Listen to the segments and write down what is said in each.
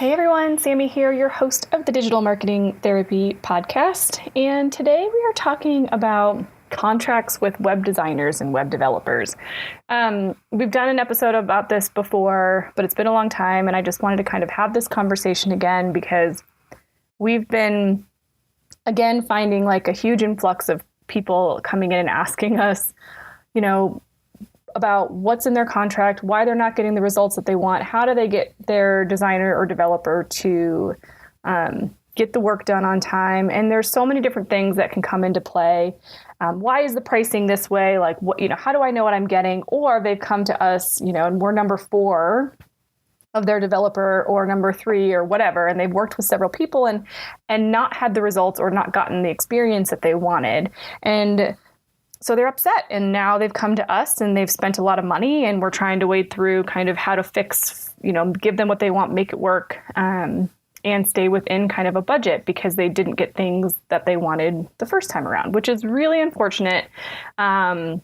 Hey everyone, Sammy here, your host of the Digital Marketing Therapy podcast. And today we are talking about contracts with web designers and web developers. We've done an episode about this before, but it's been a long time. And I just wanted to kind of have this conversation again because we've been, again, finding like a huge influx of people coming in and asking us, about what's in their contract, why they're not getting the results that they want, how do they get their designer or developer to get the work done on time. And there's so many different things that can come into play. Why is the pricing this way? Like, how do I know what I'm getting? Or they've come to us, and we're number 4 of their developer or number 3 or whatever, and they've worked with several people and not had the results or not gotten the experience that they wanted. And so they're upset, and now they've come to us and they've spent a lot of money, and we're trying to wade through kind of how to fix, give them what they want, make it work, and stay within kind of a budget because they didn't get things that they wanted the first time around, which is really unfortunate. And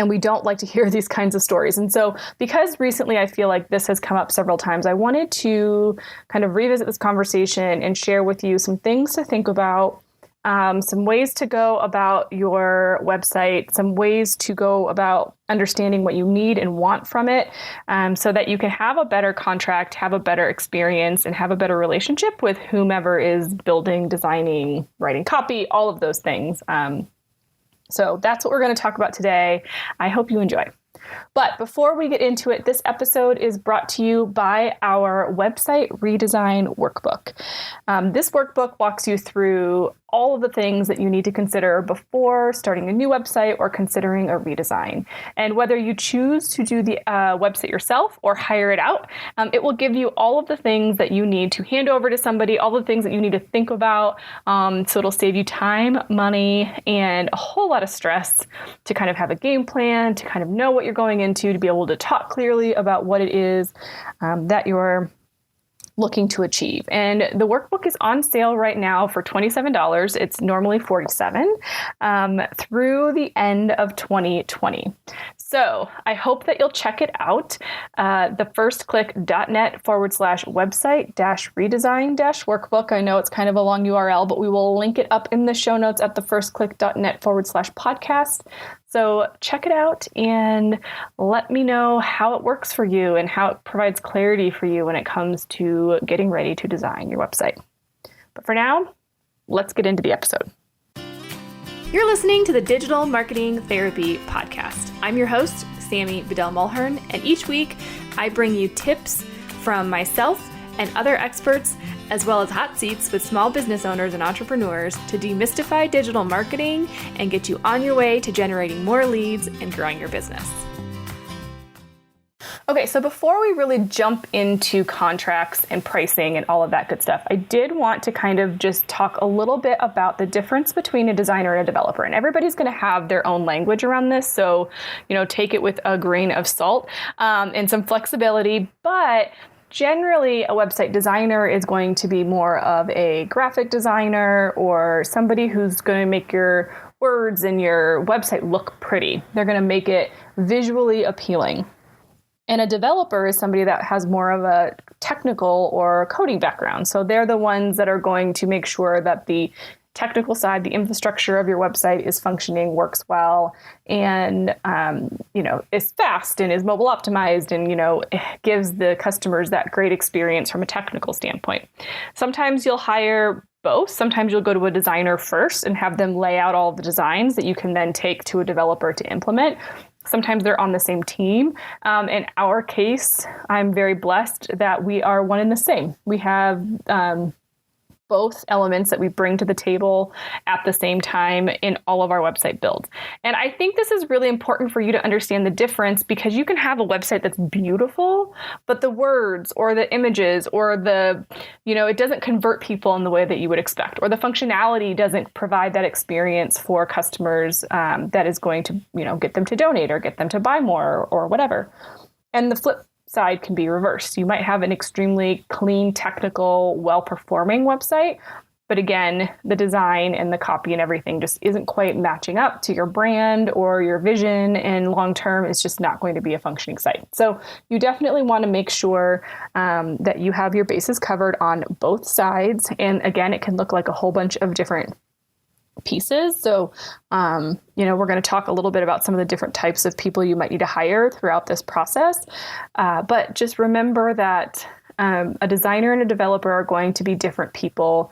we don't like to hear these kinds of stories. And so because recently I feel like this has come up several times, I wanted to kind of revisit this conversation and share with you some things to think about. Some ways to go about your website, some ways to go about understanding what you need and want from it, so that you can have a better contract, have a better experience, and have a better relationship with whomever is building, designing, writing copy, all of those things. So that's what we're going to talk about today. I hope you enjoy. But before we get into it, this episode is brought to you by our website redesign workbook. This workbook walks you through all of the things that you need to consider before starting a new website or considering a redesign. And whether you choose to do the website yourself or hire it out, it will give you all of the things that you need to hand over to somebody, all the things that you need to think about. So it'll save you time, money, and a whole lot of stress to kind of have a game plan, to kind of know what you're going into, to be able to talk clearly about what it is that you're looking to achieve. And the workbook is on sale right now for $27. It's normally $47 through the end of 2020. So I hope that you'll check it out. thefirstclick.net/website-redesign-workbook. I know it's kind of a long URL, but we will link it up in the show notes at thefirstclick.net/podcast. So check it out and let me know how it works for you and how it provides clarity for you when it comes to getting ready to design your website. But for now, let's get into the episode. You're listening to the Digital Marketing Therapy podcast. I'm your host, Sammy Bedell-Mulhern, and each week I bring you tips from myself and other experts, as well as hot seats with small business owners and entrepreneurs to demystify digital marketing and get you on your way to generating more leads and growing your business. Okay, so before we really jump into contracts and pricing and all of that good stuff, I did want to kind of just talk a little bit about the difference between a designer and a developer. And everybody's going to have their own language around this, so take it with a grain of salt and some flexibility, but generally, a website designer is going to be more of a graphic designer or somebody who's going to make your words and your website look pretty. They're going to make it visually appealing. And a developer is somebody that has more of a technical or coding background. So they're the ones that are going to make sure that the technical side, the infrastructure of your website is functioning, works well, and is fast and is mobile optimized, and it gives the customers that great experience from a technical standpoint. Sometimes you'll hire both. Sometimes you'll go to a designer first and have them lay out all the designs that you can then take to a developer to implement. Sometimes they're on the same team. In our case, I'm very blessed that we are one and the same. We have both elements that we bring to the table at the same time in all of our website builds. And I think this is really important for you to understand the difference, because you can have a website that's beautiful, but the words or the images or it doesn't convert people in the way that you would expect, or the functionality doesn't provide that experience for customers that is going to, get them to donate or get them to buy more or whatever. And the flip side can be reversed. You might have an extremely clean, technical, well-performing website, But again, the design and the copy and everything just isn't quite matching up to your brand or your vision. And long term, it's just not going to be a functioning site. So you definitely want to make sure that you have your bases covered on both sides. And again, it can look like a whole bunch of different pieces. So, we're going to talk a little bit about some of the different types of people you might need to hire throughout this process. But just remember that a designer and a developer are going to be different people.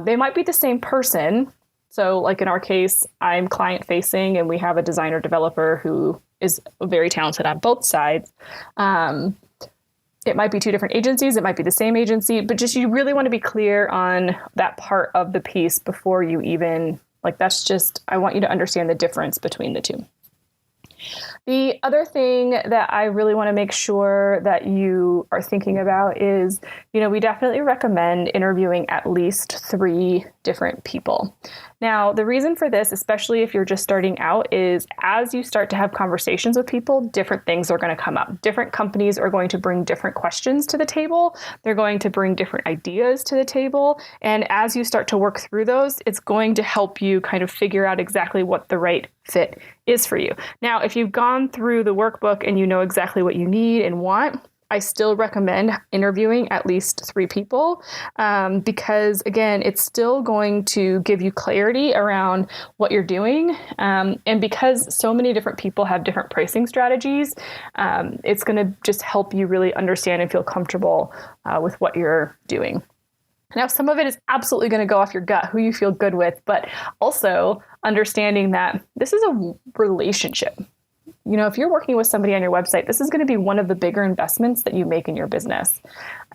They might be the same person. So like in our case, I'm client facing and we have a designer developer who is very talented on both sides. It might be two different agencies. It might be the same agency, but just you really want to be clear on that part of the piece before you even, I want you to understand the difference between the two. The other thing that I really want to make sure that you are thinking about is, we definitely recommend interviewing at least 3 different people. Now, the reason for this, especially if you're just starting out, is as you start to have conversations with people, different things are going to come up. Different companies are going to bring different questions to the table. They're going to bring different ideas to the table. And as you start to work through those, it's going to help you kind of figure out exactly what the right fit is for you. Now, if you've gone through the workbook and you know exactly what you need and want, I still recommend interviewing at least 3 people because, again, it's still going to give you clarity around what you're doing. And because so many different people have different pricing strategies, it's going to just help you really understand and feel comfortable with what you're doing. Now, some of it is absolutely going to go off your gut, who you feel good with, but also understanding that this is a relationship. If you're working with somebody on your website, this is going to be one of the bigger investments that you make in your business.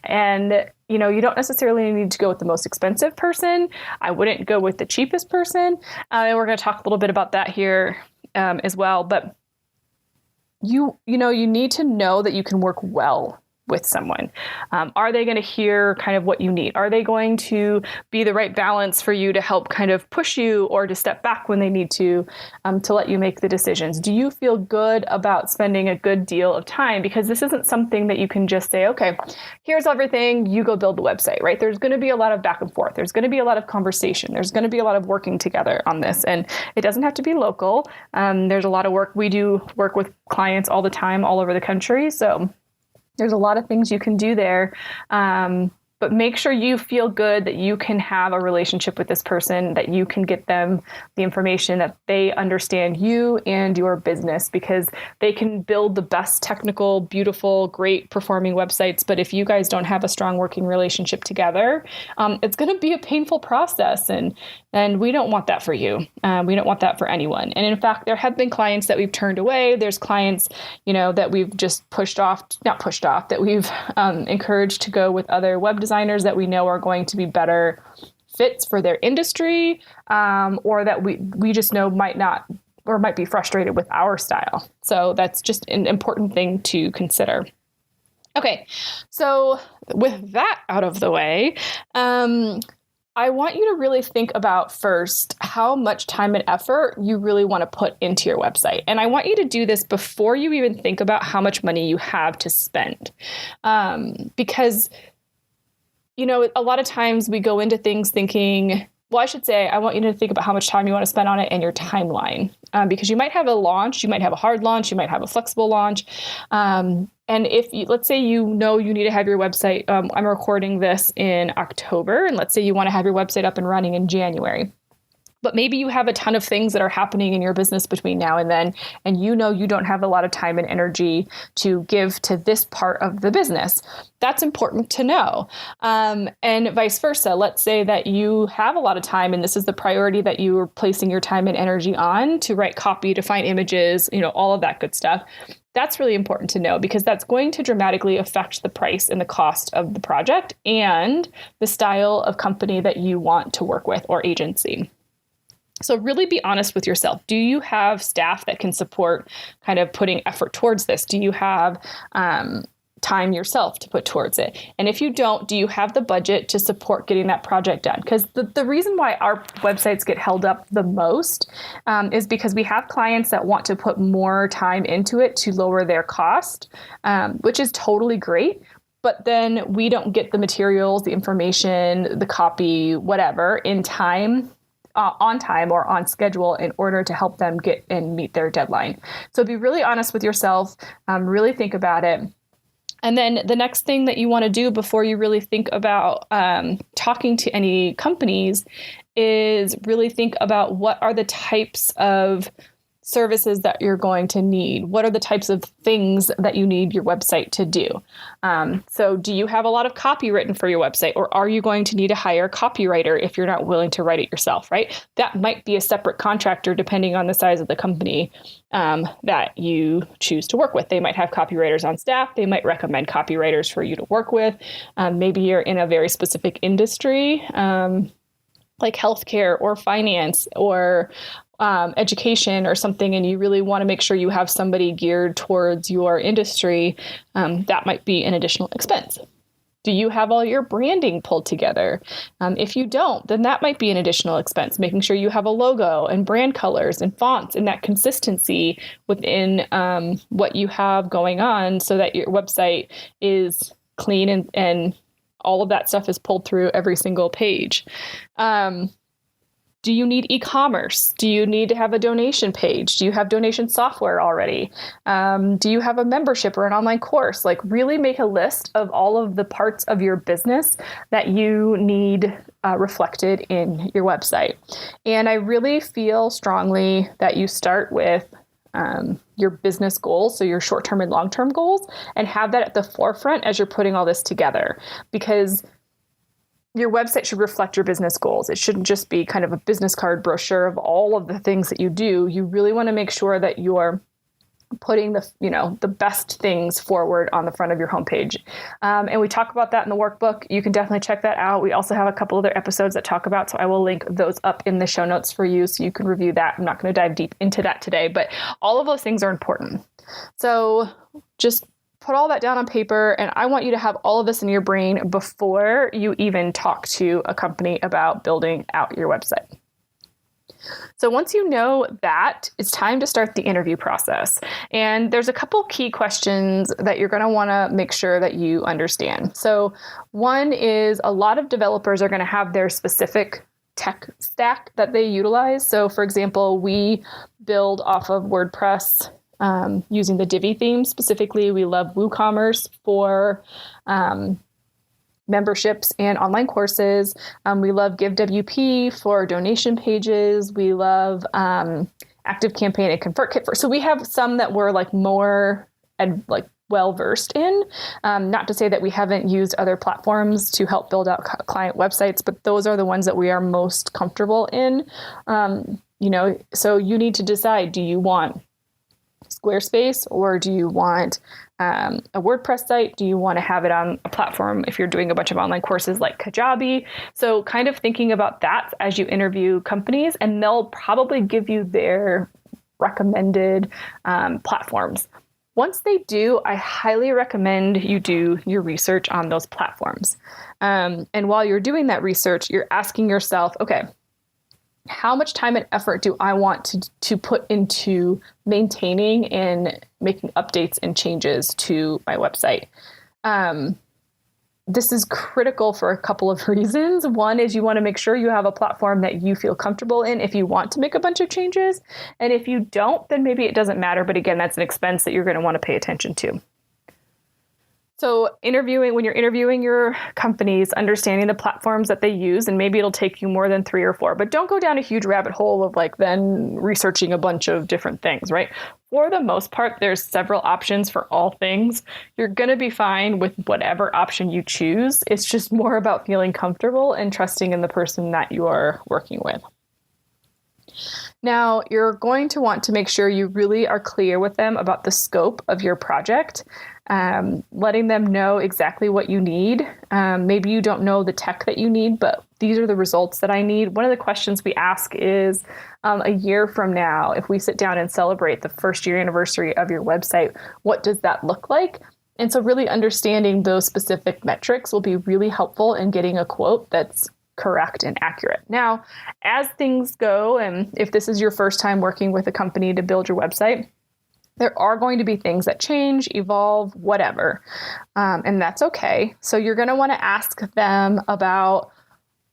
And, you don't necessarily need to go with the most expensive person. I wouldn't go with the cheapest person. And we're going to talk a little bit about that here as well. But you need to know that you can work well with someone. Are they going to hear kind of what you need? Are they going to be the right balance for you to help kind of push you or to step back when they need to let you make the decisions? Do you feel good about spending a good deal of time? Because this isn't something that you can just say, okay, here's everything, you go build the website, right? There's going to be a lot of back and forth. There's going to be a lot of conversation. There's going to be a lot of working together on this. And it doesn't have to be local. There's a lot of work. We do work with clients all the time, all over the country. So there's a lot of things you can do there. But make sure you feel good that you can have a relationship with this person, that you can get them the information, that they understand you and your business, because they can build the best technical, beautiful, great performing websites. But if you guys don't have a strong working relationship together, it's going to be a painful process. And we don't want that for you. We don't want that for anyone. And in fact, there have been clients that we've turned away. There's clients, that we've just that we've encouraged to go with other web designers that we know are going to be better fits for their industry, or that we just know might not or might be frustrated with our style. So that's just an important thing to consider. Okay, so with that out of the way, I want you to really think about first how much time and effort you really want to put into your website. And I want you to do this before you even think about how much money you have to spend. Because, a lot of times we go into things thinking, well, I should say, I want you to think about how much time you want to spend on it and your timeline, because you might have a launch, you might have a hard launch, you might have a flexible launch. And if let's say you need to have your website, I'm recording this in October, and let's say you want to have your website up and running in January. But maybe you have a ton of things that are happening in your business between now and then, and you don't have a lot of time and energy to give to this part of the business. That's important to know. And vice versa. Let's say that you have a lot of time and this is the priority that you are placing your time and energy on to write copy, to find images, all of that good stuff. That's really important to know, because that's going to dramatically affect the price and the cost of the project and the style of company that you want to work with or agency. So really be honest with yourself. Do you have staff that can support kind of putting effort towards this? Do you have time yourself to put towards it? And if you don't, do you have the budget to support getting that project done? Because the reason why our websites get held up the most is because we have clients that want to put more time into it to lower their cost, which is totally great. but then we don't get the materials, the information, the copy, whatever, in time, on time or on schedule in order to help them get and meet their deadline. So be really honest with yourself, really think about it. And then the next thing that you want to do before you really think about talking to any companies is really think about what are the types of services that you're going to need. What are the types of things that you need your website to do? So do you have a lot of copy written for your website, or are you going to need to hire a copywriter if you're not willing to write it yourself, right? That might be a separate contractor depending on the size of the company that you choose to work with. They might have copywriters on staff. They might recommend copywriters for you to work with. Maybe you're in a very specific industry, like healthcare or finance or education or something, and you really want to make sure you have somebody geared towards your industry, that might be an additional expense. Do you have all your branding pulled together? If you don't, then that might be an additional expense, making sure you have a logo and brand colors and fonts and that consistency within what you have going on so that your website is clean and all of that stuff is pulled through every single page. Do you need e-commerce? Do you need to have a donation page? Do you have donation software already? Do you have a membership or an online course? Like really make a list of all of the parts of your business that you need reflected in your website. And I really feel strongly that you start with your business goals, so your short-term and long-term goals, and have that at the forefront as you're putting all this together. Because your website should reflect your business goals. It shouldn't just be kind of a business card brochure of all of the things that you do. You really want to make sure that you're putting the best things forward on the front of your homepage. And we talk about that in the workbook. You can definitely check that out. We also have a couple other episodes that talk about, so I will link those up in the show notes for you so you can review that. I'm not going to dive deep into that today, but all of those things are important. So just put all that down on paper, and I want you to have all of this in your brain before you even talk to a company about building out your website. So once you know that, it's time to start the interview process. And there's a couple key questions that you're going to want to make sure that you understand. So one is a lot of developers are going to have their specific tech stack that they utilize. So for example, we build off of WordPress using the Divi theme. Specifically, we love WooCommerce for memberships and online courses. We love GiveWP for donation pages. We love ActiveCampaign and ConvertKit. So we have some that we're like more well-versed in. Not to say that we haven't used other platforms to help build out client websites, but those are the ones that we are most comfortable in. So you need to decide, do you want Squarespace, or do you want a WordPress site? Do you want to have it on a platform if you're doing a bunch of online courses like Kajabi? So kind of thinking about that as you interview companies, and they'll probably give you their recommended platforms. Once they do, I highly recommend you do your research on those platforms. And while you're doing that research, you're asking yourself, okay, how much time and effort do I want to put into maintaining and making updates and changes to my website? This is critical for a couple of reasons. One is you want to make sure you have a platform that you feel comfortable in if you want to make a bunch of changes. And if you don't, then maybe it doesn't matter. But again, that's an expense that you're going to want to pay attention to. So when you're interviewing your companies, understanding the platforms that they use, and maybe it'll take you more than 3 or 4, but don't go down a huge rabbit hole of then researching a bunch of different things, right? For the most part, there's several options for all things. You're going to be fine with whatever option you choose. It's just more about feeling comfortable and trusting in the person that you are working with. Now, you're going to want to make sure you really are clear with them about the scope of your project, letting them know exactly what you need. Maybe you don't know the tech that you need, but these are the results that I need. One of the questions we ask is, a year from now, if we sit down and celebrate the first year anniversary of your website, what does that look like? And so really understanding those specific metrics will be really helpful in getting a quote that's correct and accurate. Now, as things go, and if this is your first time working with a company to build your website, There are going to be things that change, evolve, whatever. And that's okay. So you're going to want to ask them about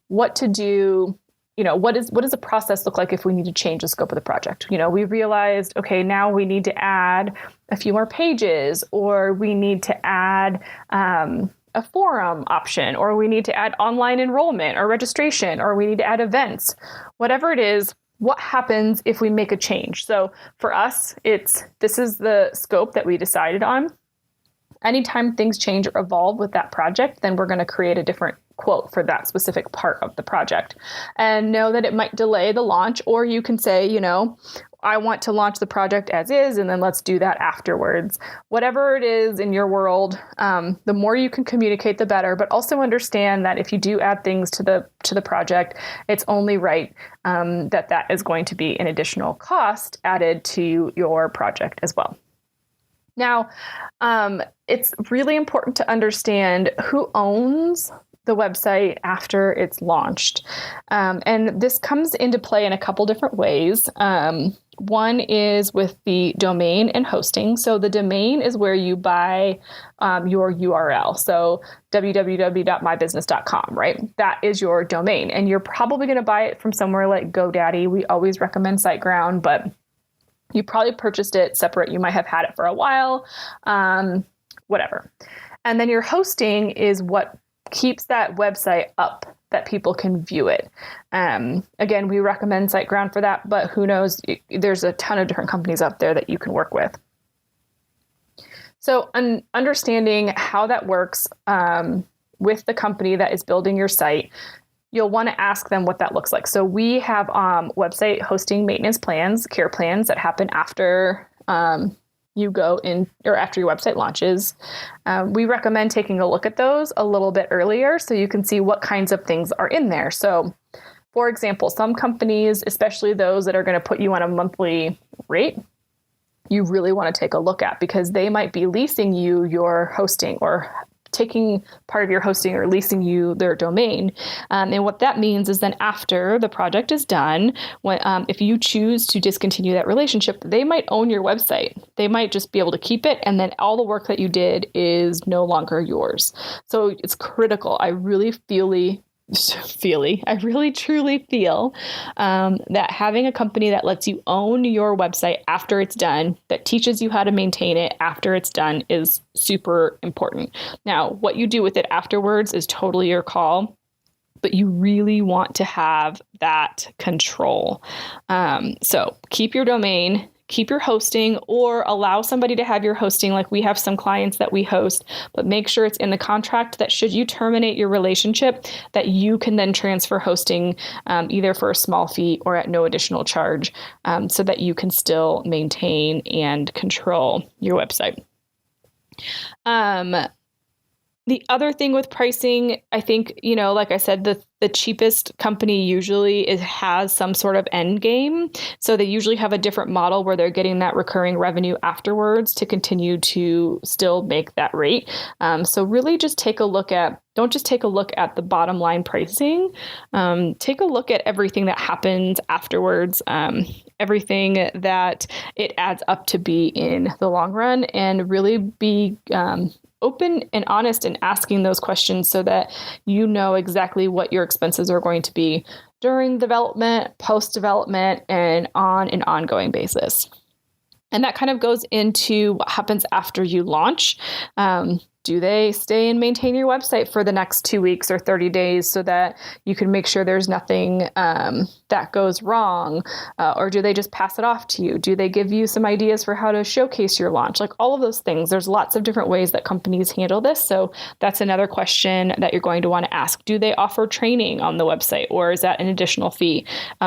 what to do. What does the process look like if we need to change the scope of the project? We realized, okay, now we need to add a few more pages, or we need to add a forum option, or we need to add online enrollment or registration, or we need to add events. Whatever it is, what happens if we make a change? So for us, this is the scope that we decided on. Anytime things change or evolve with that project, then we're going to create a different quote for that specific part of the project, and know that it might delay the launch, or you can say, I want to launch the project as is, and then let's do that afterwards. Whatever it is in your world, the more you can communicate, the better. But also understand that if you do add things to the project, it's only right that is going to be an additional cost added to your project as well. Now, it's really important to understand who owns the website after it's launched. And this comes into play in a couple different ways. One is with the domain and hosting. So the domain is where you buy your URL. So www.mybusiness.com, right? That is your domain. And you're probably going to buy it from somewhere like GoDaddy. We always recommend SiteGround, but you probably purchased it separate. You might have had it for a while, whatever. And then your hosting is what keeps that website up, that people can view it. Again, we recommend SiteGround for that, but who knows? There's a ton of different companies out there that you can work with. So understanding how that works with the company that is building your site, you'll want to ask them what that looks like. So we have website hosting maintenance plans, care plans that happen after you go in, or after your website launches. We recommend taking a look at those a little bit earlier so you can see what kinds of things are in there. So for example, some companies, especially those that are going to put you on a monthly rate, you really want to take a look at, because they might be leasing you your hosting, or taking part of your hosting, or leasing you their domain. And what that means is then after the project is done, when, if you choose to discontinue that relationship, they might own your website. They might just be able to keep it, and then all the work that you did is no longer yours. So it's critical. I really truly feel that having a company that lets you own your website after it's done, that teaches you how to maintain it after it's done, is super important. Now, what you do with it afterwards is totally your call, but you really want to have that control. So keep your domain, keep your hosting, or allow somebody to have your hosting. Like we have some clients that we host, but make sure it's in the contract that should you terminate your relationship, that you can then transfer hosting either for a small fee or at no additional charge, so that you can still maintain and control your website. The other thing with pricing, I think, like I said, the cheapest company usually has some sort of end game. So they usually have a different model where they're getting that recurring revenue afterwards to continue to still make that rate. So really just don't just take a look at the bottom line pricing. Take a look at everything that happens afterwards, everything that it adds up to be in the long run, and really be open and honest in asking those questions so that you know exactly what your expenses are going to be during development, post-development, and on an ongoing basis. And that kind of goes into what happens after you launch. Do they stay and maintain your website for the next 2 weeks or 30 days so that you can make sure there's nothing that goes wrong? Or do they just pass it off to you? Do they give you some ideas for how to showcase your launch? Like all of those things. There's lots of different ways that companies handle this. So that's another question that you're going to want to ask. Do they offer training on the website, or is that an additional fee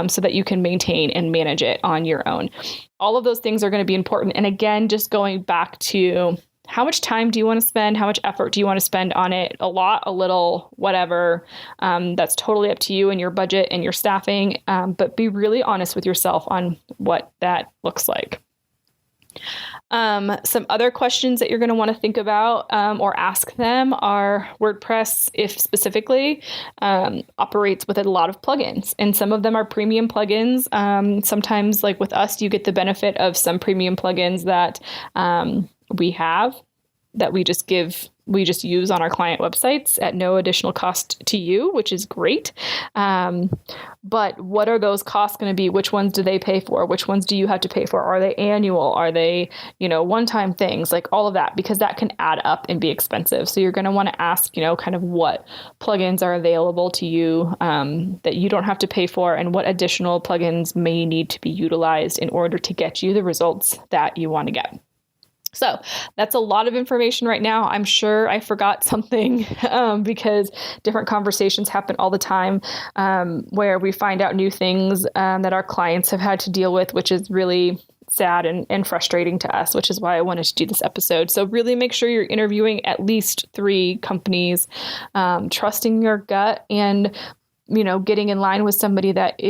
so that you can maintain and manage it on your own? All of those things are going to be important. And again, just going back to how much time do you want to spend? How much effort do you want to spend on it? A lot, a little, whatever. That's totally up to you and your budget and your staffing. But be really honest with yourself on what that looks like. Some other questions that you're going to want to think about or ask them are WordPress, if specifically, operates with a lot of plugins, and some of them are premium plugins. Sometimes, like with us, you get the benefit of some premium plugins that we have that we just use on our client websites at no additional cost to you, which is great. But what are those costs going to be? Which ones do they pay for? Which ones do you have to pay for? Are they annual? Are they, one-time things? Like all of that, because that can add up and be expensive. So you're going to want to ask, kind of what plugins are available to you that you don't have to pay for, and what additional plugins may need to be utilized in order to get you the results that you want to get. So that's a lot of information right now. I'm sure I forgot something because different conversations happen all the time where we find out new things that our clients have had to deal with, which is really sad and frustrating to us, which is why I wanted to do this episode. So really make sure you're interviewing at least 3 companies, trusting your gut, and, getting in line with somebody that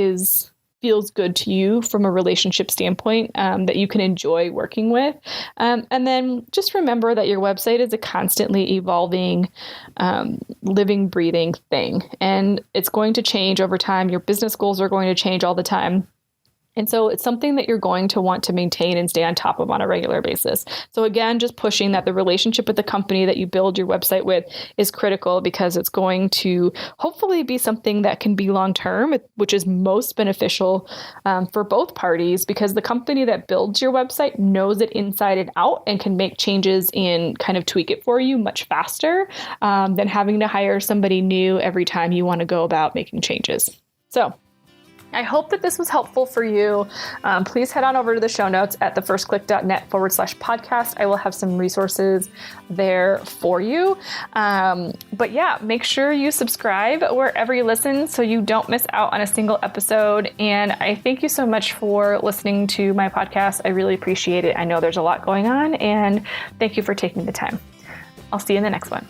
feels good to you from a relationship standpoint, that you can enjoy working with. And then just remember that your website is a constantly evolving, living, breathing thing. And it's going to change over time. Your business goals are going to change all the time. And so it's something that you're going to want to maintain and stay on top of on a regular basis. So again, just pushing that the relationship with the company that you build your website with is critical, because it's going to hopefully be something that can be long-term, which is most beneficial for both parties, because the company that builds your website knows it inside and out and can make changes and kind of tweak it for you much faster than having to hire somebody new every time you want to go about making changes. So I hope that this was helpful for you. Please head on over to the show notes at thefirstclick.net/podcast. I will have some resources there for you. But yeah, make sure you subscribe wherever you listen so you don't miss out on a single episode. And I thank you so much for listening to my podcast. I really appreciate it. I know there's a lot going on, and thank you for taking the time. I'll see you in the next one.